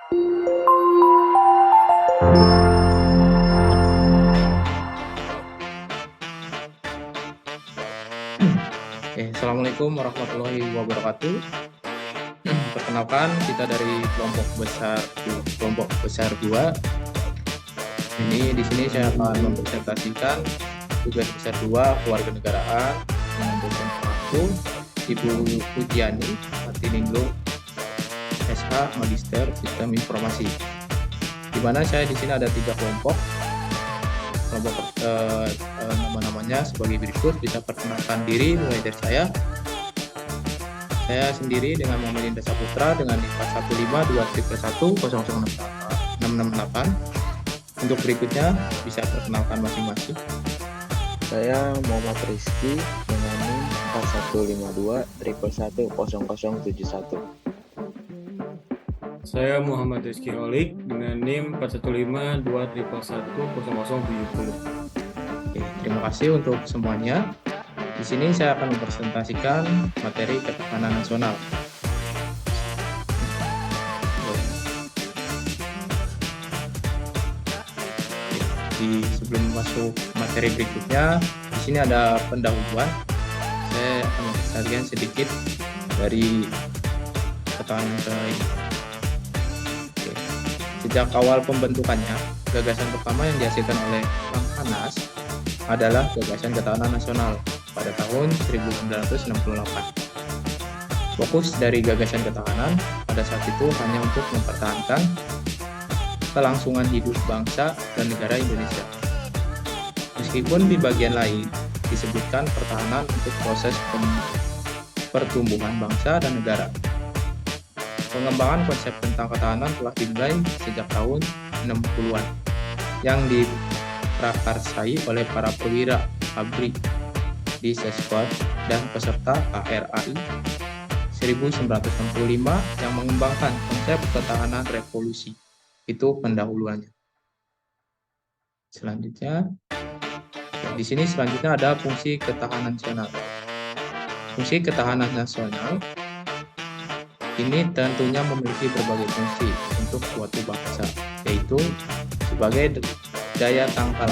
Assalamualaikum warahmatullahi wabarakatuh. Perkenalkan, kita dari kelompok besar 2. Di sini saya akan mempresentasikan tugas besar 2 kewarganegaraan dengan dosen aku Ibu Pujiani Martininggo, SH Magister Sistem Informasi. Di mana saya di sini ada 3 kelompok. Nama-namanya sebagai berikut. Bisa perkenalkan diri mulai dari saya sendiri dengan Muhammad Indra Saputra dengan NIM 41511110668. Untuk berikutnya bisa perkenalkan masing-masing. Saya Muhammad Rizky dengan NIM 415211100071. Saya Muhammad Rizky Holik dengan NIM 41521111070. Oke, terima kasih untuk semuanya. Di sini saya akan mempresentasikan materi ketahanan nasional. Sebelum masuk materi berikutnya, di sini ada pendahuluan. Saya akan mempresentasikan sedikit dari ketahanan nasional ini. Sejak awal pembentukannya, gagasan pertama yang dihasilkan oleh Lamhanas adalah gagasan ketahanan nasional pada tahun 1968. Fokus dari gagasan ketahanan pada saat itu hanya untuk mempertahankan kelangsungan hidup bangsa dan negara Indonesia. Meskipun di bagian lain disebutkan pertahanan untuk proses pertumbuhan bangsa dan negara. Pengembangan konsep tentang ketahanan telah dimulai sejak tahun 60-an yang diprakarsai oleh para perwira ABRI di Sesquad dan peserta KRAI 1965 yang mengembangkan konsep ketahanan revolusi. Itu pendahuluannya. Selanjutnya, di sini ada fungsi ketahanan nasional. Fungsi ketahanan nasional ini tentunya memiliki berbagai fungsi untuk suatu bangsa, yaitu sebagai daya tangkal.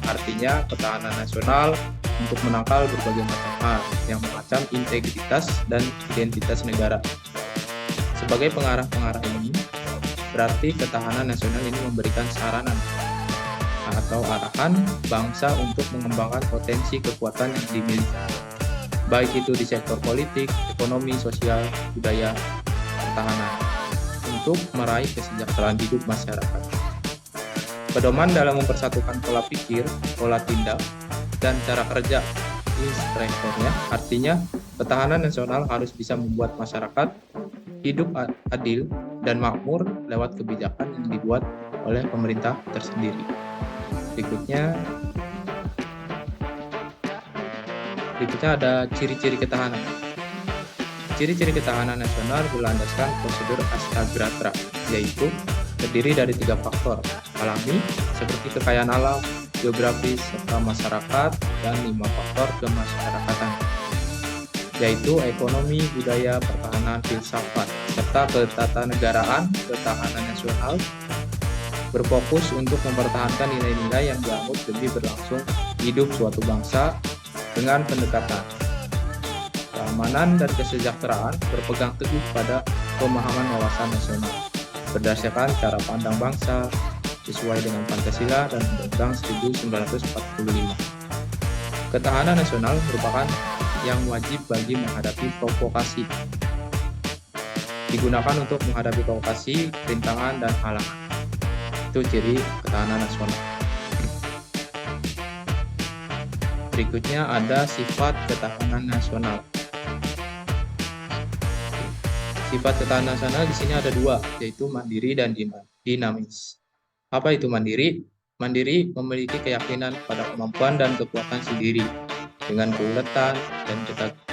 Artinya ketahanan nasional untuk menangkal berbagai macam hal yang mengancam integritas dan identitas negara. Sebagai pengarah-pengarah ini, berarti ketahanan nasional ini memberikan sarana atau arahan bangsa untuk mengembangkan potensi kekuatan yang dimiliki, baik itu di sektor politik, ekonomi, sosial, budaya, pertahanan, untuk meraih kesejahteraan hidup masyarakat. Pedoman dalam mempersatukan pola pikir, pola tindak, dan cara kerja inspektornya, artinya ketahanan nasional harus bisa membuat masyarakat hidup adil dan makmur lewat kebijakan yang dibuat oleh pemerintah tersendiri. Berikutnya ada ciri-ciri ketahanan. Ciri-ciri ketahanan nasional berlandaskan prosedur Astagratra, yaitu terdiri dari 3 faktor: alami, seperti kekayaan alam, geografis, serta masyarakat, dan 5 faktor kemasyarakatan, yaitu ekonomi, budaya, pertahanan, filsafat, serta ketatanegaraan. Ketahanan nasional berfokus untuk mempertahankan nilai-nilai yang dianggap demi berlangsung hidup suatu bangsa dengan pendekatan keamanan dan kesejahteraan, berpegang teguh pada pemahaman wawasan nasional berdasarkan cara pandang bangsa sesuai dengan Pancasila dan Undang-Undang 1945. Ketahanan nasional merupakan yang wajib bagi menghadapi provokasi. Digunakan untuk menghadapi provokasi, rintangan, dan halangan. Itu ciri ketahanan nasional. Berikutnya ada sifat ketahanan nasional. Sifat ketahanan nasional di sini ada 2, yaitu mandiri dan dinamis. Apa itu mandiri? Mandiri memiliki keyakinan pada kemampuan dan kekuatan sendiri dengan keuletan dan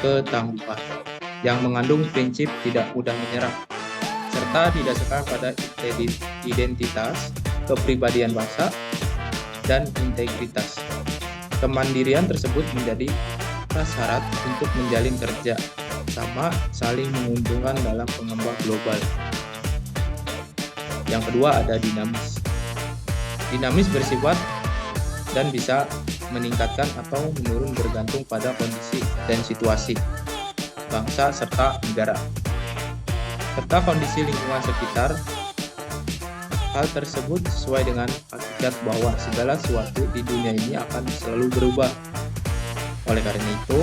ketangguhan yang mengandung prinsip tidak mudah menyerah serta didasarkan pada identitas, kepribadian bangsa, dan integritas. Kemandirian tersebut menjadi prasyarat untuk menjalin kerja sama saling menguntungkan dalam pengembang global. Yang kedua ada dinamis. Dinamis bersifat dan bisa meningkatkan atau menurun bergantung pada kondisi dan situasi bangsa serta negara, serta kondisi lingkungan sekitar. Hal tersebut sesuai dengan hakikat bahwa segala sesuatu di dunia ini akan selalu berubah. Oleh karena itu,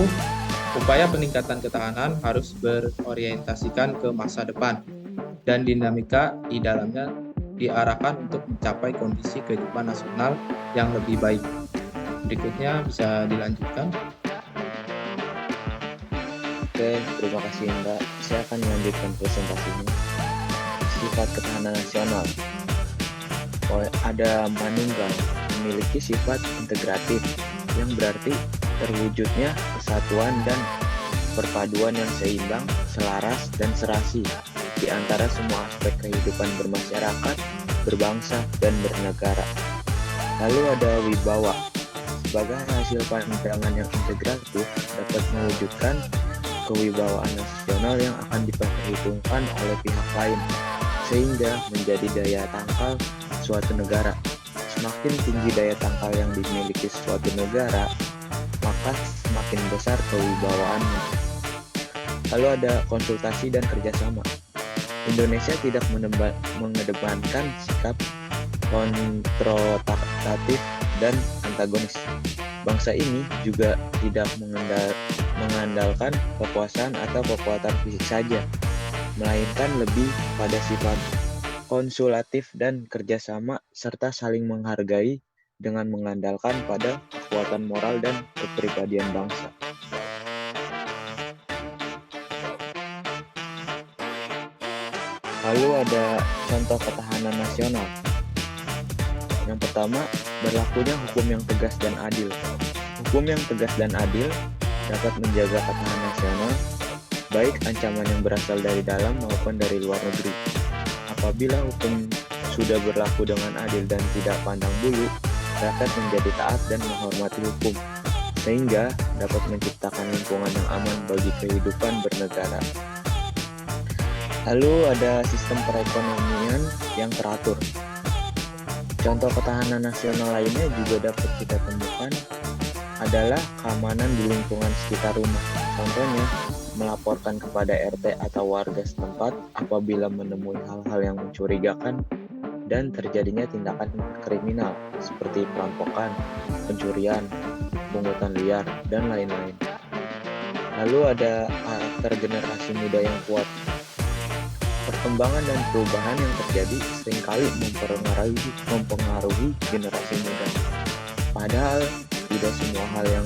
upaya peningkatan ketahanan harus berorientasikan ke masa depan, dan dinamika di dalamnya diarahkan untuk mencapai kondisi kehidupan nasional yang lebih baik. Berikutnya bisa dilanjutkan. Oke, terima kasih Indra. Saya akan melanjutkan presentasinya. Sifat ketahanan nasional. Ada manunggal, memiliki sifat integratif, yang berarti terwujudnya kesatuan dan perpaduan yang seimbang, selaras, dan serasi di antara semua aspek kehidupan bermasyarakat, berbangsa, dan bernegara. Lalu ada wibawa. Sebagai hasil pandangan yang integratif dapat mewujudkan kewibawaan nasional yang akan diperhitungkan oleh pihak lain, sehingga menjadi daya tangkal suatu negara. Semakin tinggi daya tangkal yang dimiliki suatu negara, maka semakin besar kewibawaannya. Lalu ada konsultasi dan kerjasama. Indonesia tidak mengedepankan sikap konfrontatif dan antagonis. Bangsa ini juga tidak mengandalkan kekuasaan atau kekuatan fisik saja, melainkan lebih pada sifat konsulatif dan kerjasama serta saling menghargai dengan mengandalkan pada kekuatan moral dan kepribadian bangsa. Lalu ada contoh ketahanan nasional. Yang pertama, berlakunya hukum yang tegas dan adil. Hukum yang tegas dan adil dapat menjaga ketahanan nasional, baik ancaman yang berasal dari dalam maupun dari luar negeri. Apabila hukum sudah berlaku dengan adil dan tidak pandang bulu, rakyat menjadi taat dan menghormati hukum, sehingga dapat menciptakan lingkungan yang aman bagi kehidupan bernegara. Lalu ada sistem perekonomian yang teratur. Contoh ketahanan nasional lainnya juga dapat kita temukan adalah keamanan di lingkungan sekitar rumah. Contohnya, melaporkan kepada RT atau warga setempat apabila menemui hal-hal yang mencurigakan dan terjadinya tindakan kriminal seperti perampokan, pencurian, pungutan liar, dan lain-lain. Lalu ada karakter generasi muda yang kuat. Perkembangan dan perubahan yang terjadi seringkali mempengaruhi generasi muda. Padahal tidak semua hal yang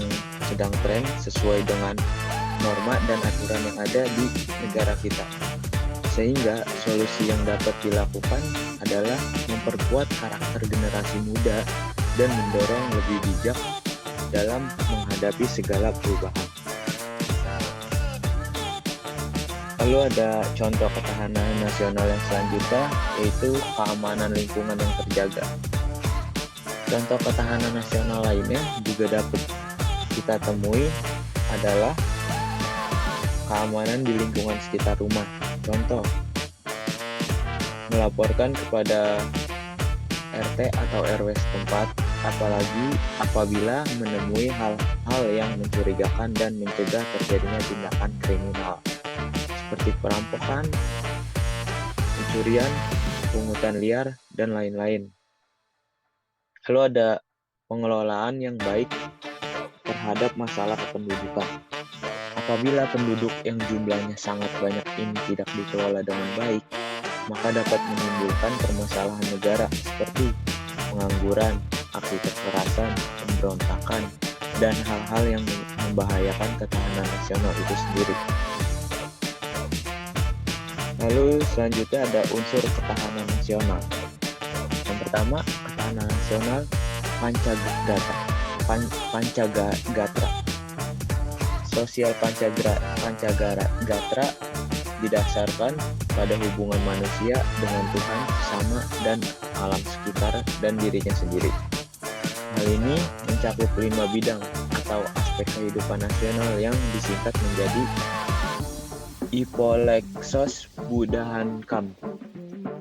sedang tren sesuai dengan norma dan aturan yang ada di negara kita. Sehingga solusi yang dapat dilakukan adalah memperkuat karakter generasi muda dan mendorong lebih bijak dalam menghadapi segala perubahan. Lalu ada contoh ketahanan nasional yang selanjutnya, yaitu keamanan lingkungan yang terjaga. Contoh ketahanan nasional lainnya juga dapat kita temui adalah keamanan di lingkungan sekitar rumah. Contoh, melaporkan kepada RT atau RW setempat, apalagi apabila menemui hal-hal yang mencurigakan dan mencegah terjadinya tindakan kriminal seperti perampokan, pencurian, pungutan liar, dan lain-lain. Lalu ada pengelolaan yang baik terhadap masalah kependudukan. Apabila penduduk yang jumlahnya sangat banyak ini tidak dikelola dengan baik, maka dapat menimbulkan permasalahan negara seperti pengangguran, aksi kekerasan, pemberontakan, dan hal-hal yang membahayakan ketahanan nasional itu sendiri. Lalu selanjutnya ada unsur ketahanan nasional. Yang pertama, ketahanan nasional Pancagatra. Sosial Pancagatra didasarkan pada hubungan manusia dengan Tuhan, sesama, dan alam sekitar dan dirinya sendiri. Hal ini mencakup 5 bidang atau aspek kehidupan nasional yang disingkat menjadi Ipolexos Budahankam.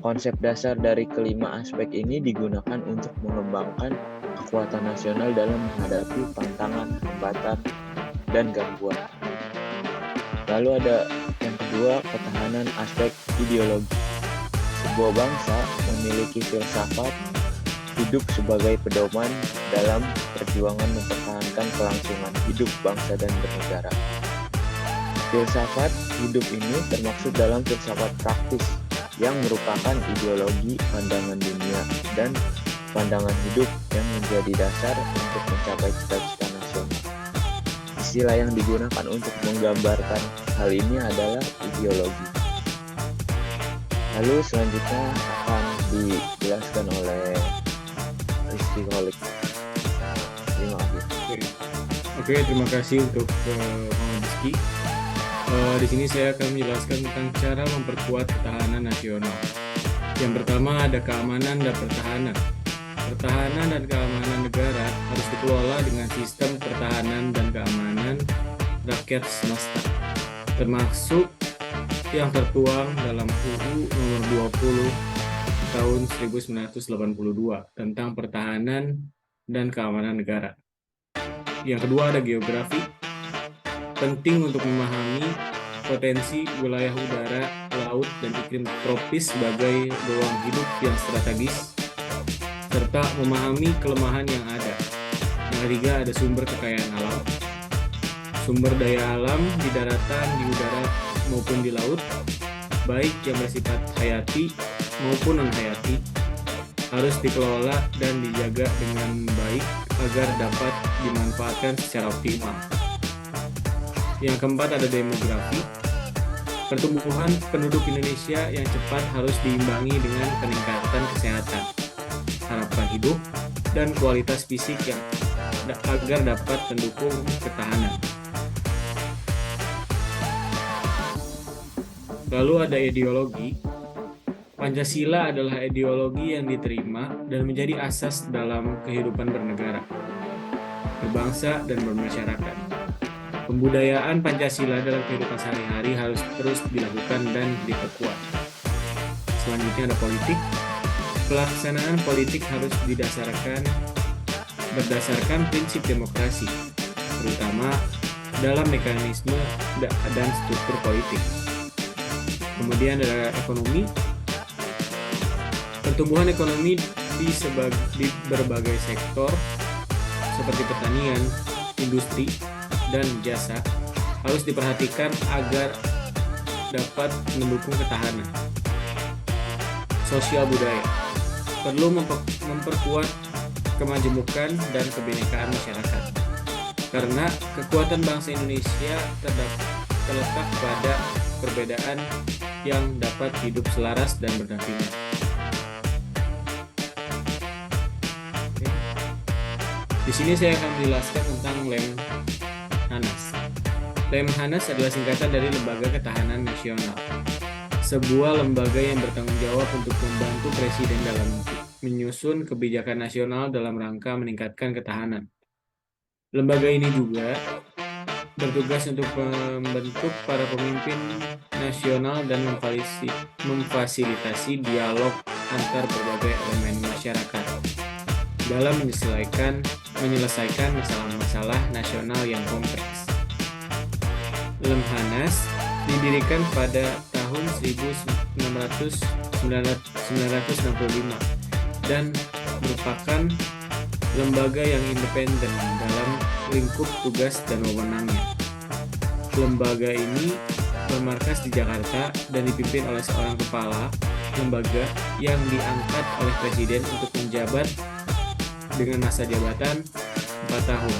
Konsep dasar dari kelima aspek ini digunakan untuk mengembangkan kekuatan nasional dalam menghadapi tantangan, hambatan, dan gangguan. Lalu ada yang kedua, ketahanan aspek ideologi. Sebuah bangsa memiliki filsafat hidup sebagai pedoman dalam perjuangan mempertahankan kelangsungan hidup bangsa dan bernegara. Filsafat hidup ini termaksud dalam filsafat praktis yang merupakan ideologi pandangan dunia dan pandangan hidup yang menjadi dasar untuk mencapai cita-cita nasional. Istilah yang digunakan untuk menggambarkan hal ini adalah ideologi. Lalu selanjutnya akan dijelaskan oleh Rizky Holik. Terima kasih. Oke, terima kasih untuk Muhammad Rizky. Di sini saya akan menjelaskan tentang cara memperkuat ketahanan nasional. Yang pertama ada keamanan dan pertahanan. Pertahanan dan keamanan negara harus dikelola dengan sistem pertahanan dan keamanan rakyat semesta, termasuk yang tertuang dalam UU Nomor 20 tahun 1982 tentang pertahanan dan keamanan negara. Yang kedua ada geografi. Penting untuk memahami potensi wilayah udara, laut, dan iklim tropis sebagai ruang hidup yang strategis, serta memahami kelemahan yang ada. Yang ketiga ada sumber kekayaan alam. Sumber daya alam di daratan, di udara, maupun di laut, baik yang bersifat hayati maupun non-hayati, harus dikelola dan dijaga dengan baik agar dapat dimanfaatkan secara optimal. Yang keempat ada demografi. Pertumbuhan penduduk Indonesia yang cepat harus diimbangi dengan peningkatan kesehatan, harapan hidup, dan kualitas fisik yang agar dapat mendukung ketahanan. Lalu ada ideologi. Pancasila adalah ideologi yang diterima dan menjadi asas dalam kehidupan bernegara, berbangsa, dan bermasyarakat. Pembudayaan Pancasila dalam kehidupan sehari-hari harus terus dilakukan dan diperkuat. Selanjutnya ada politik. Pelaksanaan politik harus berdasarkan prinsip demokrasi, terutama dalam mekanisme dan struktur politik. Kemudian ada ekonomi. Pertumbuhan ekonomi di berbagai sektor seperti pertanian, industri, dan jasa harus diperhatikan agar dapat mendukung ketahanan. Sosial budaya perlu memperkuat kemajemukan dan kebinekaan masyarakat, karena kekuatan bangsa Indonesia terletak pada perbedaan yang dapat hidup selaras dan berdampingan. Di sini saya akan menjelaskan tentang Lemhanas. Lemhanas adalah singkatan dari Lembaga Ketahanan Nasional, sebuah lembaga yang bertanggung jawab untuk membantu Presiden dalam menyusun kebijakan nasional dalam rangka meningkatkan ketahanan. Lembaga ini juga bertugas untuk membentuk para pemimpin nasional dan memfasilitasi dialog antar berbagai elemen masyarakat dalam menyelesaikan masalah-masalah nasional yang kompleks. Lemhanas didirikan pada tahun 1965 dan merupakan lembaga yang independen dalam lingkup tugas dan wewenangnya. Lembaga ini bermarkas di Jakarta dan dipimpin oleh seorang kepala lembaga yang diangkat oleh Presiden untuk menjabat dengan masa jabatan 4 tahun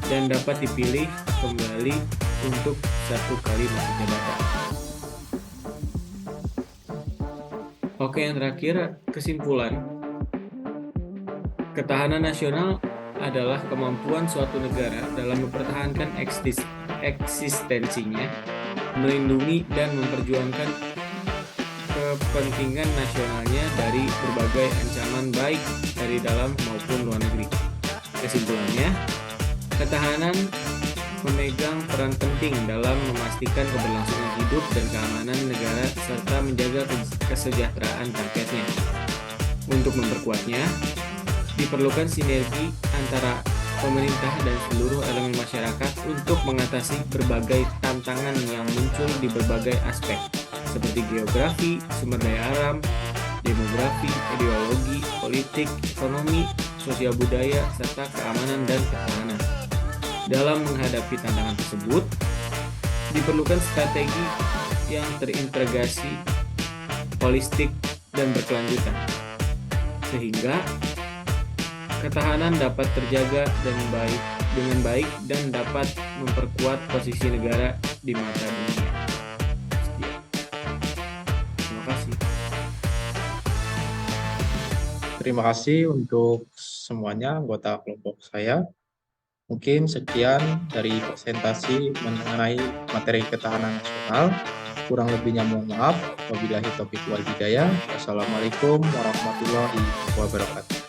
dan dapat dipilih kembali untuk 1 kali masa jabatan. Oke, yang terakhir, kesimpulan. Ketahanan nasional adalah kemampuan suatu negara dalam mempertahankan eksistensinya, melindungi dan memperjuangkan kepentingan nasionalnya dari berbagai ancaman baik dari dalam maupun luar negeri. Kesimpulannya, ketahanan memegang peran penting dalam memastikan keberlangsungan hidup dan keamanan negara serta menjaga kesejahteraan rakyatnya. Untuk memperkuatnya, diperlukan sinergi antara pemerintah dan seluruh elemen masyarakat untuk mengatasi berbagai tantangan yang muncul di berbagai aspek, seperti geografi, sumber daya alam, demografi, ideologi, politik, ekonomi, sosial budaya, serta keamanan dan ketahanan. Dalam menghadapi tantangan tersebut, diperlukan strategi yang terintegrasi, holistik, dan berkelanjutan, sehingga ketahanan dapat terjaga dengan baik dan dapat memperkuat posisi negara di mata dunia. Sekian. Terima kasih. Terima kasih untuk semuanya anggota kelompok saya. Mungkin sekian dari presentasi mengenai materi ketahanan nasional. Kurang lebihnya mohon maaf. Wabillahi taufiq wal hidayah. Wassalamualaikum warahmatullahi wabarakatuh.